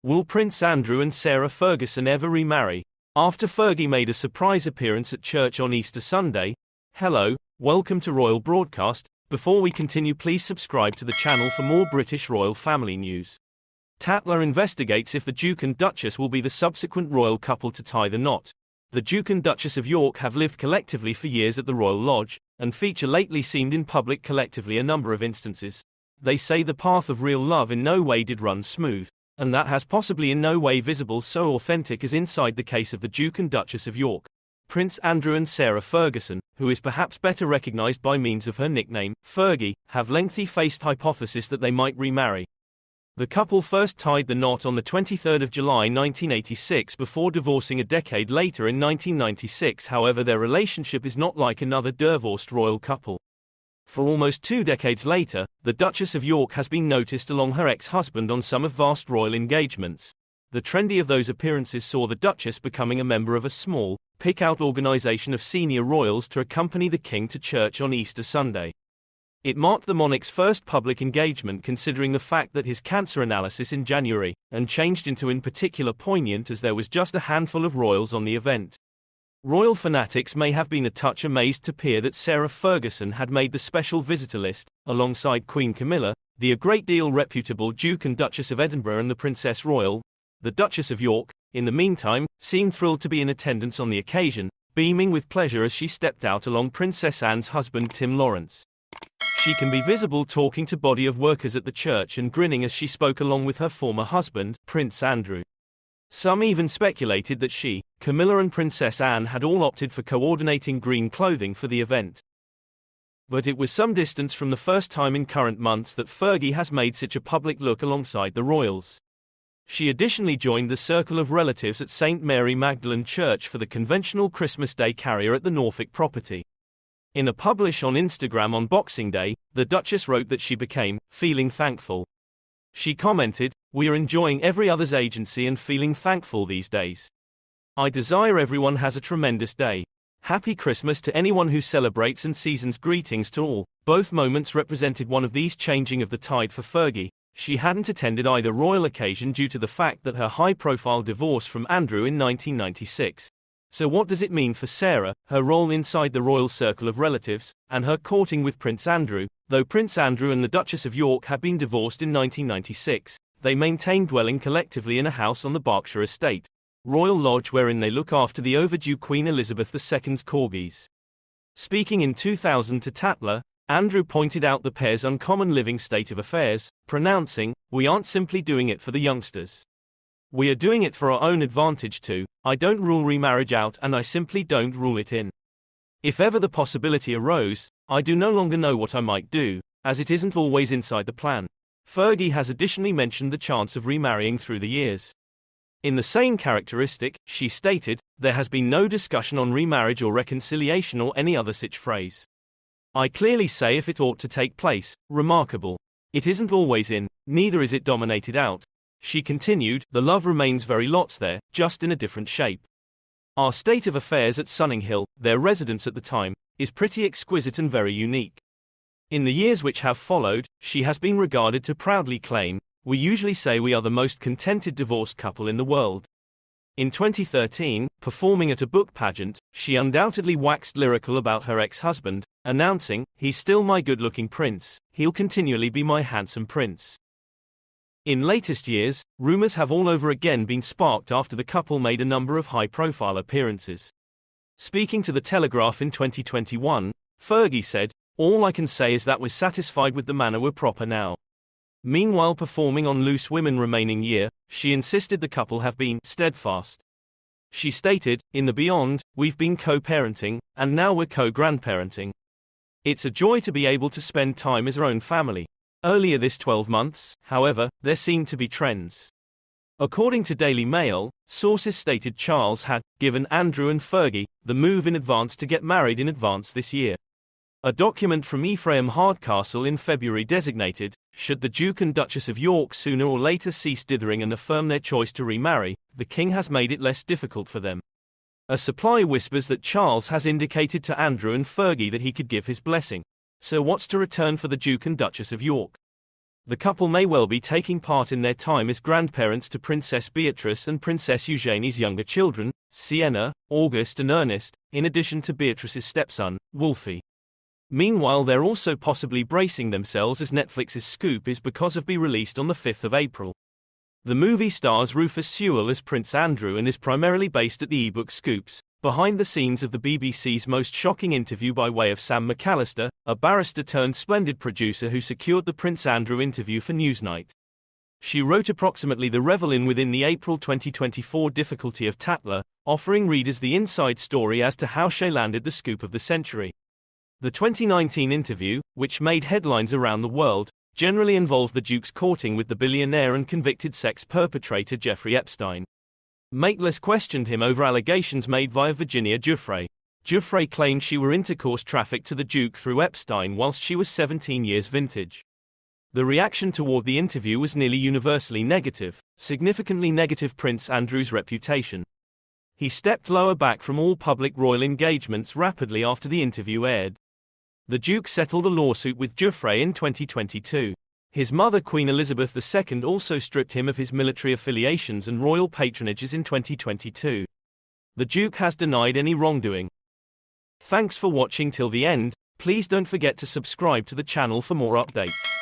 Will Prince Andrew and Sarah Ferguson ever remarry? After Fergie made a surprise appearance at church on Easter Sunday. Hello, welcome to Royal Broadcast. Before we continue, please subscribe to the channel for more British royal family news. Tatler investigates if the Duke and Duchess will be the subsequent royal couple to tie the knot. The Duke and Duchess of York have lived collectively for years at the Royal Lodge, and feature lately seen in public collectively a number of instances. They say the path of real love in no way did run smooth, and that has possibly in no way visible so authentic as inside the case of the Duke and Duchess of York. Prince Andrew and Sarah Ferguson, who is perhaps better recognised by means of her nickname, Fergie, have lengthy faced hypothesis that they might remarry. The couple first tied the knot on the 23rd of July 1986 before divorcing a decade later in 1996. However, their relationship is not like another dirvorced royal couple. For almost 2 decades later, the Duchess of York has been noticed along her ex-husband on some of vast royal engagements. The trendy of those appearances saw the Duchess becoming a member of a small, pick-out organisation of senior royals to accompany the King to church on Easter Sunday. It marked the monarch's first public engagement considering the fact that his cancer analysis in January, and changed into in particular poignant as there was just a handful of royals on the event. Royal fanatics may have been a touch amazed to hear that Sarah Ferguson had made the special visitor list, alongside Queen Camilla, the a great deal reputable Duke and Duchess of Edinburgh and the Princess Royal. The Duchess of York, in the meantime, seemed thrilled to be in attendance on the occasion, beaming with pleasure as she stepped out along Princess Anne's husband Tim Lawrence. She can be visible talking to body of workers at the church and grinning as she spoke along with her former husband, Prince Andrew. Some even speculated that she, Camilla and Princess Anne had all opted for coordinating green clothing for the event. But it was some distance from the first time in current months that Fergie has made such a public look alongside the royals. She additionally joined the circle of relatives at St. Mary Magdalene Church for the conventional Christmas Day carrier at the Norfolk property. In a publish on Instagram on Boxing Day, the Duchess wrote that she became feeling thankful. She commented, "We are enjoying every other's agency and feeling thankful these days. I desire everyone has a tremendous day. Happy Christmas to anyone who celebrates and season's greetings to all." Both moments represented one of these changing of the tide for Fergie. She hadn't attended either royal occasion due to the fact that her high-profile divorce from Andrew in 1996. So what does it mean for Sarah, her role inside the royal circle of relatives, and her courting with Prince Andrew? Though Prince Andrew and the Duchess of York had been divorced in 1996, they maintained dwelling collectively in a house on the Berkshire estate, Royal Lodge, wherein they look after the overdue Queen Elizabeth II's corgis. Speaking in 2000 to Tatler, Andrew pointed out the pair's uncommon living state of affairs, pronouncing, "We aren't simply doing it for the youngsters. We are doing it for our own advantage too. I don't rule remarriage out and I simply don't rule it in. If ever the possibility arose, I do no longer know what I might do, as it isn't always inside the plan." Fergie has additionally mentioned the chance of remarrying through the years. In the same characteristic, she stated, "There has been no discussion on remarriage or reconciliation or any other such phrase. I clearly say if it ought to take place, remarkable. It isn't always in, neither is it dominated out." She continued, "The love remains very lots there, just in a different shape. Our state of affairs at Sunninghill, their residence at the time, is pretty exquisite and very unique. In the years which have followed, she has been regarded to proudly claim, we usually say we are the most contented divorced couple in the world." In 2013, performing at a book pageant, she undoubtedly waxed lyrical about her ex-husband, announcing, "He's still my good-looking prince, he'll continually be my handsome prince." In latest years, rumors have all over again been sparked after the couple made a number of high-profile appearances. Speaking to The Telegraph in 2021, Fergie said, "All I can say is that we're satisfied with the manner we're proper now." Meanwhile, performing on Loose Women remaining year, she insisted the couple have been steadfast. She stated, "In the beyond, we've been co-parenting, and now we're co-grandparenting. It's a joy to be able to spend time as our own family." Earlier this 12 months, however, there seemed to be trends. According to Daily Mail, sources stated Charles had given Andrew and Fergie the move in advance to get married in advance this year. A document from Ephraim Hardcastle in February designated, should the Duke and Duchess of York sooner or later cease dithering and affirm their choice to remarry, the King has made it less difficult for them. A supply whispers that Charles has indicated to Andrew and Fergie that he could give his blessing. So what's to return for the Duke and Duchess of York? The couple may well be taking part in their time as grandparents to Princess Beatrice and Princess Eugenie's younger children, Sienna, August and Ernest, in addition to Beatrice's stepson, Wolfie. Meanwhile, they're also possibly bracing themselves as Netflix's Scoop is because of be released on the 5th of April. The movie stars Rufus Sewell as Prince Andrew and is primarily based at the ebook Scoops, behind the scenes of the BBC's Most Shocking Interview by way of Sam McAllister, a barrister-turned-splendid producer who secured the Prince Andrew interview for Newsnight. She wrote approximately the revel-in within the April 2024 difficulty of Tatler, offering readers the inside story as to how she landed the scoop of the century. The 2019 interview, which made headlines around the world, generally involved the Duke's courting with the billionaire and convicted sex perpetrator Jeffrey Epstein. Mateless questioned him over allegations made via Virginia Giuffre. Giuffre claimed she were intercourse trafficked to the Duke through Epstein whilst she was 17 years vintage. The reaction toward the interview was nearly universally negative, significantly negative Prince Andrew's reputation. He stepped lower back from all public royal engagements rapidly after the interview aired. The Duke settled a lawsuit with Giuffre in 2022. His mother Queen Elizabeth II also stripped him of his military affiliations and royal patronages in 2022. The Duke has denied any wrongdoing. Thanks for watching till the end. Please don't forget to subscribe to the channel for more updates.